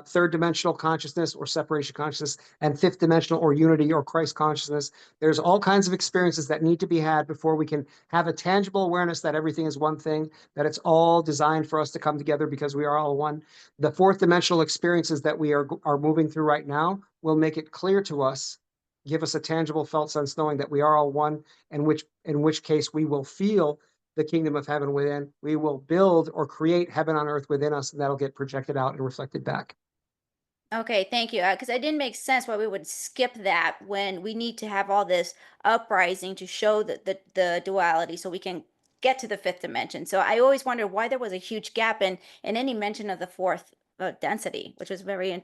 third dimensional consciousness or separation consciousness and fifth dimensional or unity or Christ consciousness. There's all kinds of experiences that need to be had before we can have a tangible awareness that everything is one thing, that it's all designed for us to come together because we are all one. The fourth dimensional experiences that we are moving through right now will make it clear to us, give us a tangible felt sense knowing that we are all one, and in which case we will feel the kingdom of heaven within. We will build or create heaven on earth within us, and that'll get projected out and reflected back. Okay, thank you. Because it didn't make sense why we would skip that when we need to have all this uprising to show the duality so we can get to the fifth dimension. So I always wondered why there was a huge gap in any mention of the fourth density, which was very,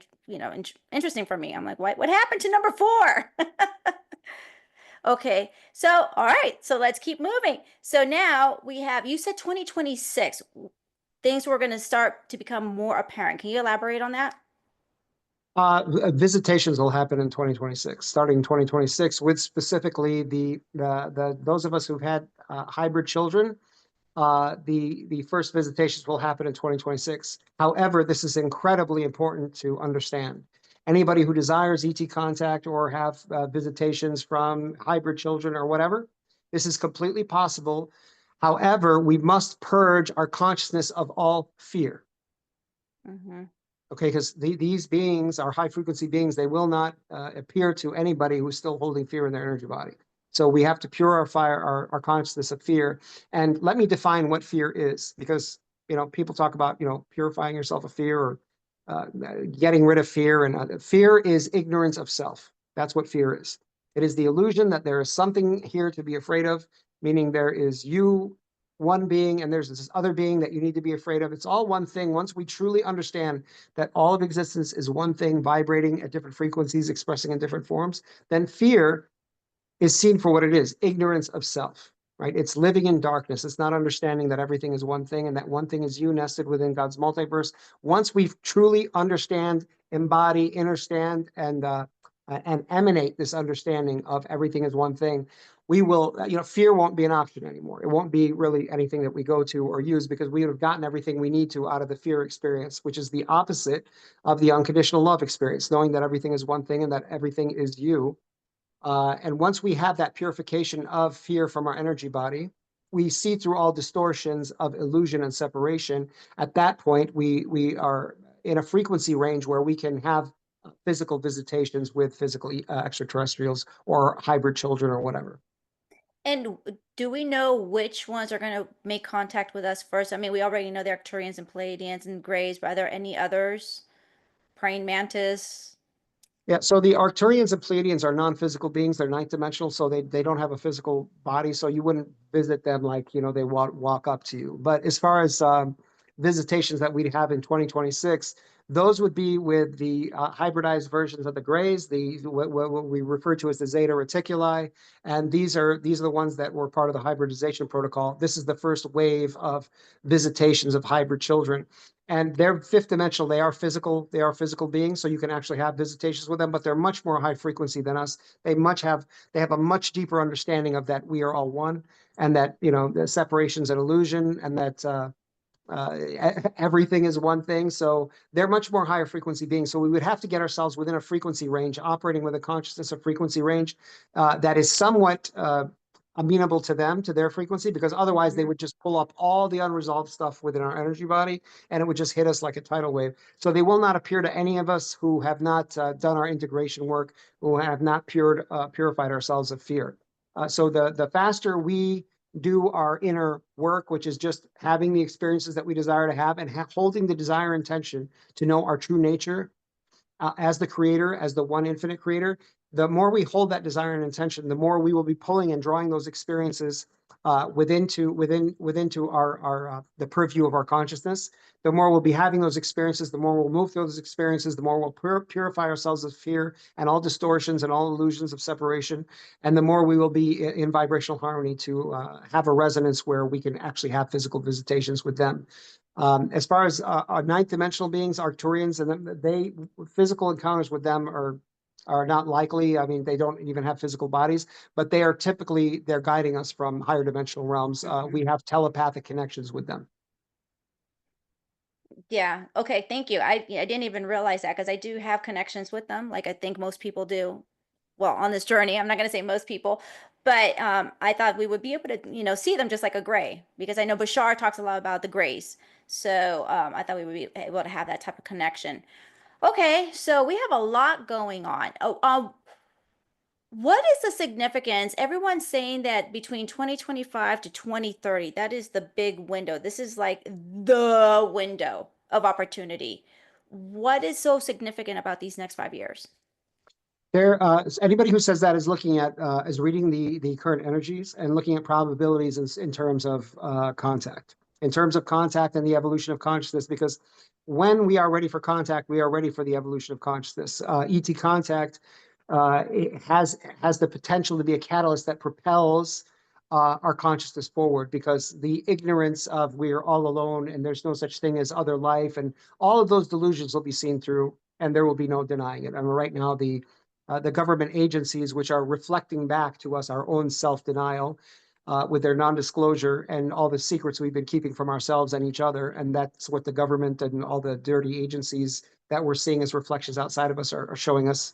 interesting for me. I'm like, what happened to number four? Okay, so all right, so let's keep moving. So now we have, you said 2026, things were going to start to become more apparent. Can you elaborate on that? Visitations will happen in 2026, starting in 2026, with specifically the those of us who've had hybrid children. The first visitations will happen in 2026. However, this is incredibly important to understand. Anybody who desires ET contact or have visitations from hybrid children or whatever, this is completely possible. However, we must purge our consciousness of all fear. Hmm. Okay, because these beings are high frequency beings. They will not appear to anybody who's still holding fear in their energy body. So we have to purify our consciousness of fear. And let me define what fear is, because people talk about purifying yourself of fear or uh, getting rid of fear. And fear is ignorance of self. That's what fear is. It is the illusion that there is something here to be afraid of, meaning there is you, one being, and there's this other being that you need to be afraid of. It's all one thing. Once we truly understand that all of existence is one thing vibrating at different frequencies, expressing in different forms, then fear is seen for what it is, ignorance of self, right? It's living in darkness. It's not understanding that everything is one thing and that one thing is you nested within God's multiverse. Once we truly understand, embody, understand, and emanate this understanding of everything as one thing, we will, fear won't be an option anymore. It won't be really anything that we go to or use because we would have gotten everything we need to out of the fear experience, which is the opposite of the unconditional love experience, knowing that everything is one thing and that everything is you. And once we have that purification of fear from our energy body, we see through all distortions of illusion and separation. At that point, we are in a frequency range where we can have physical visitations with physical extraterrestrials or hybrid children or whatever. And do we know which ones are going to make contact with us first? I mean, we already know the Arcturians and Pleiadians and Greys, but are there any others? Praying mantis? Yeah, so the Arcturians and Pleiadians are non-physical beings. They're ninth dimensional, so they don't have a physical body. So you wouldn't visit them like, they walk up to you. But as far as visitations that we'd have in 2026, those would be with the hybridized versions of the Greys, what we refer to as the Zeta Reticuli, and these are the ones that were part of the hybridization protocol. This is the first wave of visitations of hybrid children, and they're fifth dimensional. They are physical beings, so you can actually have visitations with them, but they're much more high frequency than us. They have a much deeper understanding of that we are all one, and that the separation's an illusion, and that everything is one thing. So they're much more higher frequency beings. So we would have to get ourselves within a frequency range, operating with a consciousness of frequency range that is somewhat amenable to them, to their frequency, because otherwise they Hmm. would just pull up all the unresolved stuff within our energy body and it would just hit us like a tidal wave. So they will not appear to any of us who have not done our integration work, who have not purified ourselves of fear. So the faster we do our inner work, which is just having the experiences that we desire to have and holding the desire intention to know our true nature as the creator, as the one infinite creator, the more we hold that desire and intention, the more we will be pulling and drawing those experiences within to our the purview of our consciousness. The more we'll be having those experiences, the more we'll move through those experiences, the more we'll purify ourselves of fear and all distortions and all illusions of separation, and the more we will be in vibrational harmony to have a resonance where we can actually have physical visitations with them. As far as our ninth dimensional beings, Arcturians, and they physical encounters with them are not likely. I mean, they don't even have physical bodies, but they're guiding us from higher dimensional realms. We Hmm. have telepathic connections with them. Yeah. Okay. Thank you. I didn't even realize that because I do have connections with them, like I think most people do. Well, on this journey, I'm not going to say most people, but I thought we would be able to, see them just like a gray because I know Bashar talks a lot about the grays. So I thought we would be able to have that type of connection. Okay, so we have a lot going on. Oh, What is the significance? Everyone's saying that between 2025 to 2030, that is the big window. This is like the window of opportunity. What is so significant about these next 5 years? Anybody who says that is looking at is reading the current energies and looking at probabilities in terms of contact, in terms of contact and the evolution of consciousness. Because when we are ready for contact, we are ready for the evolution of consciousness. ET contact it has the potential to be a catalyst that propels our consciousness forward, because the ignorance of we're all alone and there's no such thing as other life and all of those delusions will be seen through, and there will be no denying it. I mean, right now the government agencies, which are reflecting back to us our own self-denial with their non-disclosure and all the secrets we've been keeping from ourselves and each other. And that's what the government and all the dirty agencies that we're seeing as reflections outside of us are showing us,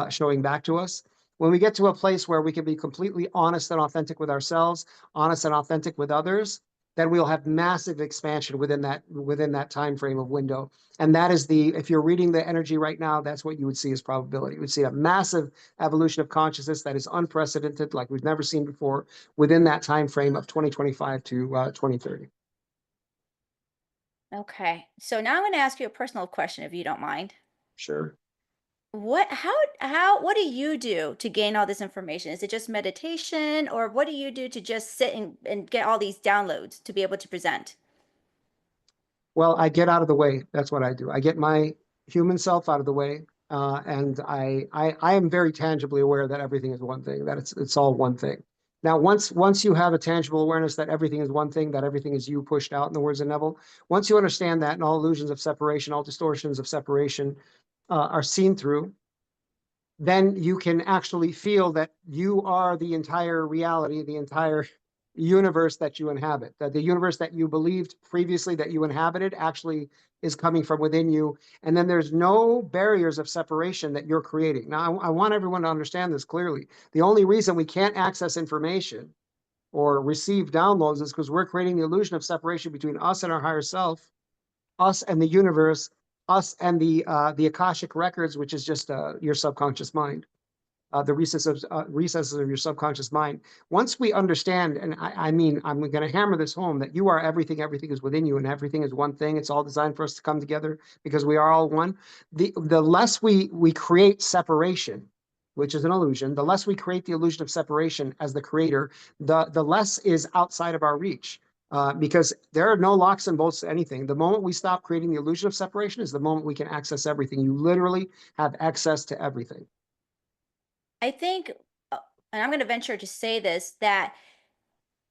showing back to us. When we get to a place where we can be completely honest and authentic with ourselves, honest and authentic with others, then we'll have massive expansion within that time frame of window. And that is if you're reading the energy right now, that's what you would see as probability. You would see a massive evolution of consciousness that is unprecedented, like we've never seen before, within that time frame of 2025 to 2030. Okay. So now I'm going to ask you a personal question, if you don't mind. Sure. What do you do to gain all this information? Is it just meditation, or what do you do to just sit and get all these downloads to be able to present? Well, I get out of the way. That's what I do. I get my human self out of the way, and I am very tangibly aware that everything is one thing, that it's all one thing. Now, once you have a tangible awareness that everything is one thing, that everything is you pushed out, in the words of Neville, once you understand that, and all illusions of separation, all distortions of separation are seen through, then you can actually feel that you are the entire reality, the entire universe that you inhabit, that the universe that you believed previously that you inhabited actually is coming from within you. And then there's no barriers of separation that you're creating. Now, I want everyone to understand this clearly. The only reason we can't access information or receive downloads is because we're creating the illusion of separation between us and our higher self, us and the universe, us and the Akashic records, which is just your subconscious mind, the recesses of your subconscious mind. Once we understand, and I mean, I'm going to hammer this home, that you are everything, everything is within you, and everything is one thing. It's all designed for us to come together because we are all one. The less we create separation, which is an illusion, the less we create the illusion of separation as the creator, the less is outside of our reach. Because there are no locks and bolts to anything. The moment we stop creating the illusion of separation is the moment we can access everything. You literally have access to everything. I think, uh, and I'm going to venture to say this, that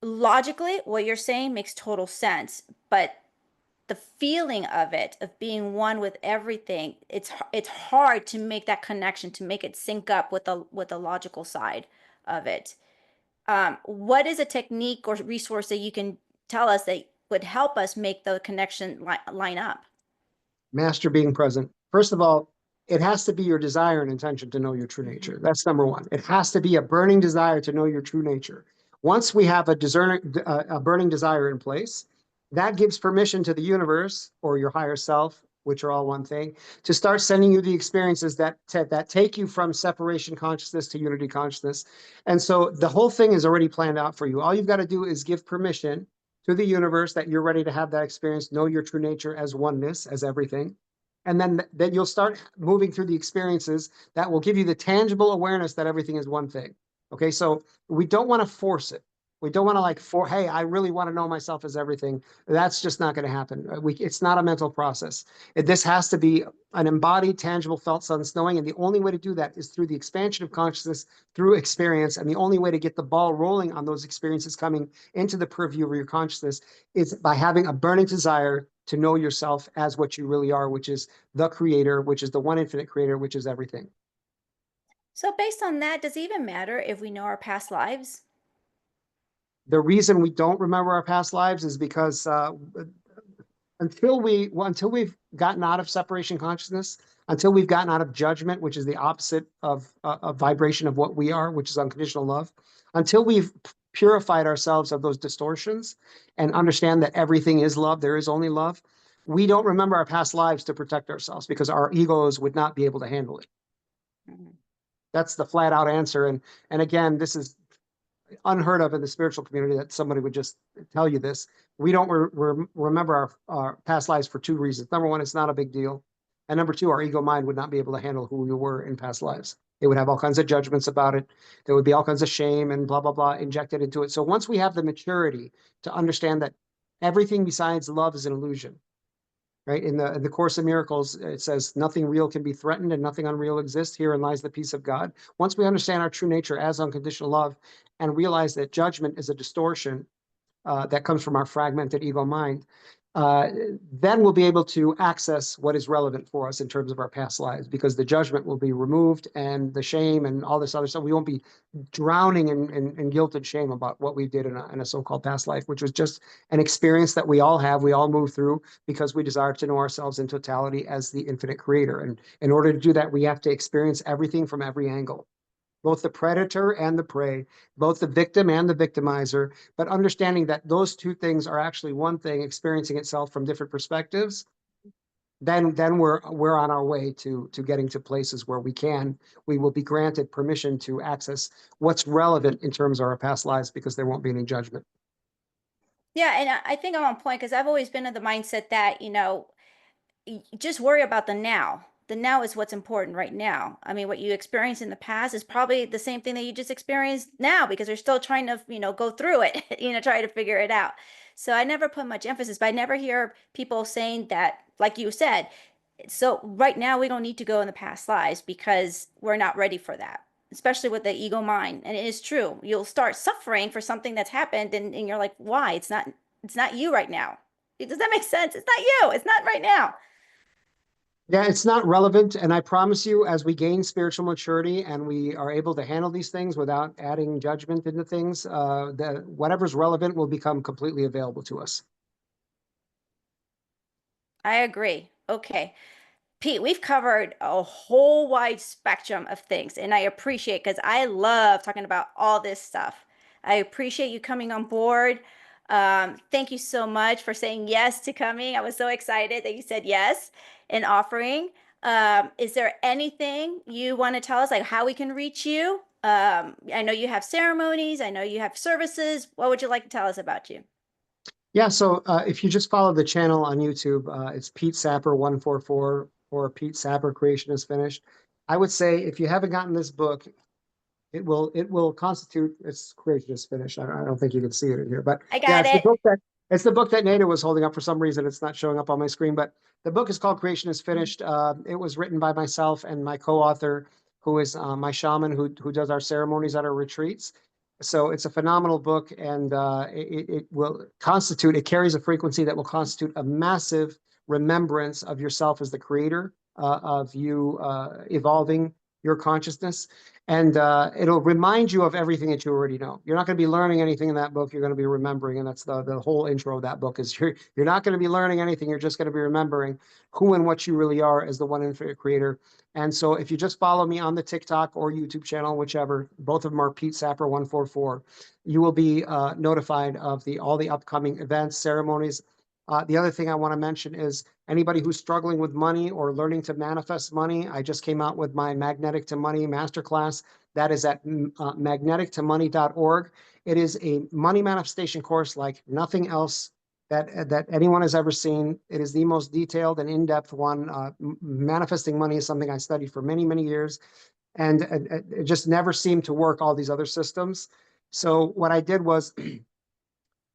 logically, what you're saying makes total sense, but the feeling of it, of being one with everything, it's hard to make that connection, to make it sync up with the logical side of it. What is a technique or resource that you can tell us that would help us make the connection line up? Master being present. First of all, it has to be your desire and intention to know your true Hmm. nature. That's number one. It has to be a burning desire to know your true nature. Once we have a burning desire in place, that gives permission to the universe or your higher self, which are all one thing, to start sending you the experiences that take you from separation consciousness to unity consciousness. And so the whole thing is already planned out for you. All you've got to do is give permission to the universe that you're ready to have that experience, know your true nature as oneness, as everything. And then you'll start moving through the experiences that will give you the tangible awareness that everything is one thing. Okay, so we don't want to force it. We don't want to hey, I really want to know myself as everything. That's just not going to happen. It's not a mental process. This has to be an embodied, tangible, felt sense knowing. And the only way to do that is through the expansion of consciousness, through experience. And the only way to get the ball rolling on those experiences coming into the purview of your consciousness is by having a burning desire to know yourself as what you really are, which is the creator, which is the one infinite creator, which is everything. So, based on that, does it even matter if we know our past lives? The reason we don't remember our past lives is because until we've gotten out of separation consciousness, until we've gotten out of judgment, which is the opposite of a vibration of what we are, which is unconditional love, until we've purified ourselves of those distortions and understand that everything is love, there is only love, we don't remember our past lives to protect ourselves because our egos would not be able to handle it. Mhm. That's the flat out answer. And again, this is unheard of in the spiritual community that somebody would just tell you this. We don't remember our past lives for two reasons. Number one, it's not a big deal. And number two, our ego mind would not be able to handle who we were in past lives. It would have all kinds of judgments about it. There would be all kinds of shame and blah, blah, blah injected into it. So once we have the maturity to understand that everything besides love is an illusion, right? In the Course of Miracles, it says nothing real can be threatened and nothing unreal exists. Herein lies the peace of God. Once we understand our true nature as unconditional love and realize that judgment is a distortion that comes from our fragmented ego mind, uh, then we'll be able to access what is relevant for us in terms of our past lives, because the judgment will be removed and the shame and all this other stuff. We won't be drowning in guilt and shame about what we did in a so-called past life, which was just an experience that we all have, we all move through, because we desire to know ourselves in totality as the infinite creator. And in order to do that, we have to experience everything from every angle, both the predator and the prey, both the victim and the victimizer, but understanding that those two things are actually one thing, experiencing itself from different perspectives. Then we're on our way to getting to places where we will be granted permission to access what's relevant in terms of our past lives, because there won't be any judgment. Yeah, and I think I'm on point because I've always been of the mindset that, just worry about the now. The now is what's important right now. I mean, what you experienced in the past is probably the same thing that you just experienced now because you're still trying to, go through it, try to figure it out. So I never put much emphasis, but I never hear people saying that, like you said. So right now we don't need to go in the past lives because we're not ready for that, especially with the ego mind. And it is true. You'll start suffering for something that's happened and you're like, why? It's not you right now. Does that make sense? It's not you. It's not right now. Yeah, it's not relevant. And I promise you, as we gain spiritual maturity and we are able to handle these things without adding judgment into things, that whatever's relevant will become completely available to us. I agree. Okay. Pete, we've covered a whole wide spectrum of things, and I appreciate because I love talking about all this stuff. I appreciate you coming on board. Thank you so much for saying yes to coming. I was so excited that you said yes and offering. Is there anything you want to tell us, like how we can reach you? I know you have ceremonies, I know you have services. What would you like to tell us about you? Yeah, so if you just follow the channel on YouTube, it's Pete Sapper 144 or Pete Sapper Creation is Finished. I would say if you haven't gotten this book, it will constitute its creation is finished. I don't think you can see it in here, but I yeah, got it. it's the book that Nada was holding up. For some reason, it's not showing up on my screen, but the book is called Creation is Finished. It was written by myself and my co-author, who is my shaman who does our ceremonies at our retreats. So it's a phenomenal book, and it will constitute. It carries a frequency that will constitute a massive remembrance of yourself as the creator, of you evolving your consciousness, and it'll remind you of everything that you already know. You're not going to be learning anything in that book. You're going to be remembering, and that's the whole intro of that book. Is you're not going to be learning anything. You're just going to be remembering who and what you really are as the one infinite creator. And so, if you just follow me on the TikTok or YouTube channel, whichever, both of them are Pete Sapper 144, you will be notified of all the upcoming events, ceremonies. The other thing I want to mention is anybody who's struggling with money or learning to manifest money. I just came out with my Magnetic to Money Masterclass. That is at magnetictomoney.org. It is a money manifestation course like nothing else that anyone has ever seen. It is the most detailed and in-depth one. Manifesting money is something I studied for many, many years, and it just never seemed to work all these other systems. So what I did was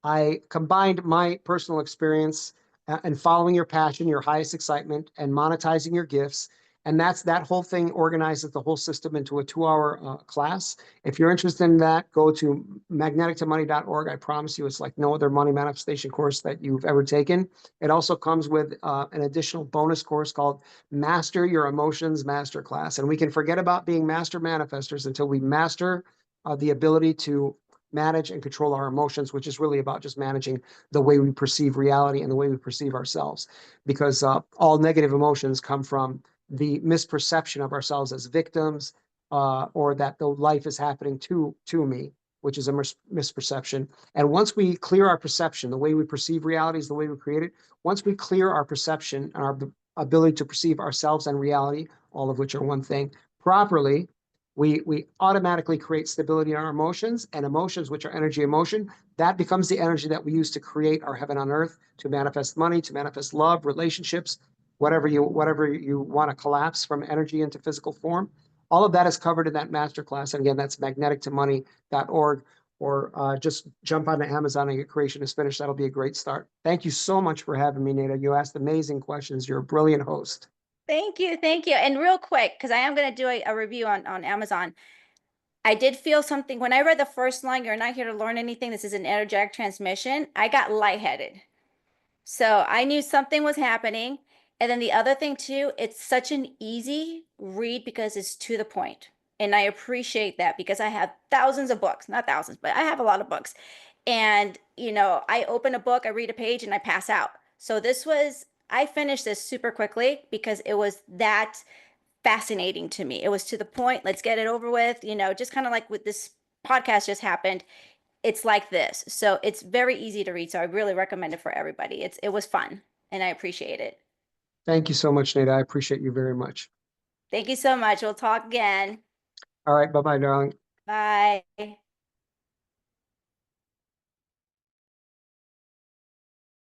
I combined my personal experience and following your passion, your highest excitement, and monetizing your gifts. And that whole thing organizes the whole system into a 2 hour class. If you're interested in that, go to magnetictomoney.org. I promise you, it's like no other money manifestation course that you've ever taken. It also comes with an additional bonus course called Master Your Emotions Masterclass. And we can forget about being master manifestors until we master the ability to manage and control our emotions, which is really about just managing the way we perceive reality and the way we perceive ourselves. Because all negative emotions come from the misperception of ourselves as victims, or that the life is happening to me, which is a misperception. And once we clear our perception, the way we perceive reality is the way we create it. Once we clear our perception and our ability to perceive ourselves and reality, all of which are one thing, properly, we automatically create stability in our emotions, and emotions, which are energy emotion, that becomes the energy that we use to create our heaven on earth, to manifest money, to manifest love, relationships, whatever you want to collapse from energy into physical form. All of that is covered in that masterclass. And again, that's magnetictomoney.org, or just jump onto Amazon and get Creation is Finished. That'll be a great start. Thank you so much for having me, Nada. You asked amazing questions. You're a brilliant host. Thank you, thank you. And real quick, because I am going to do a review on Amazon. I did feel something when I read the first line, "You're not here to learn anything. This is an energetic transmission." I got lightheaded. So I knew something was happening. And then the other thing too, it's such an easy read because it's to the point. And I appreciate that because I have thousands of books, not thousands, but I have a lot of books. And, I open a book, I read a page, and I pass out. So I finished this super quickly because it was that fascinating to me. It was to the point. Let's get it over with, just kind of like with this podcast just happened. It's like this. So it's very easy to read. So I really recommend it for everybody. It was fun and I appreciate it. Thank you so much, Nada. I appreciate you very much. Thank you so much. We'll talk again. All right. Bye bye, darling. Bye.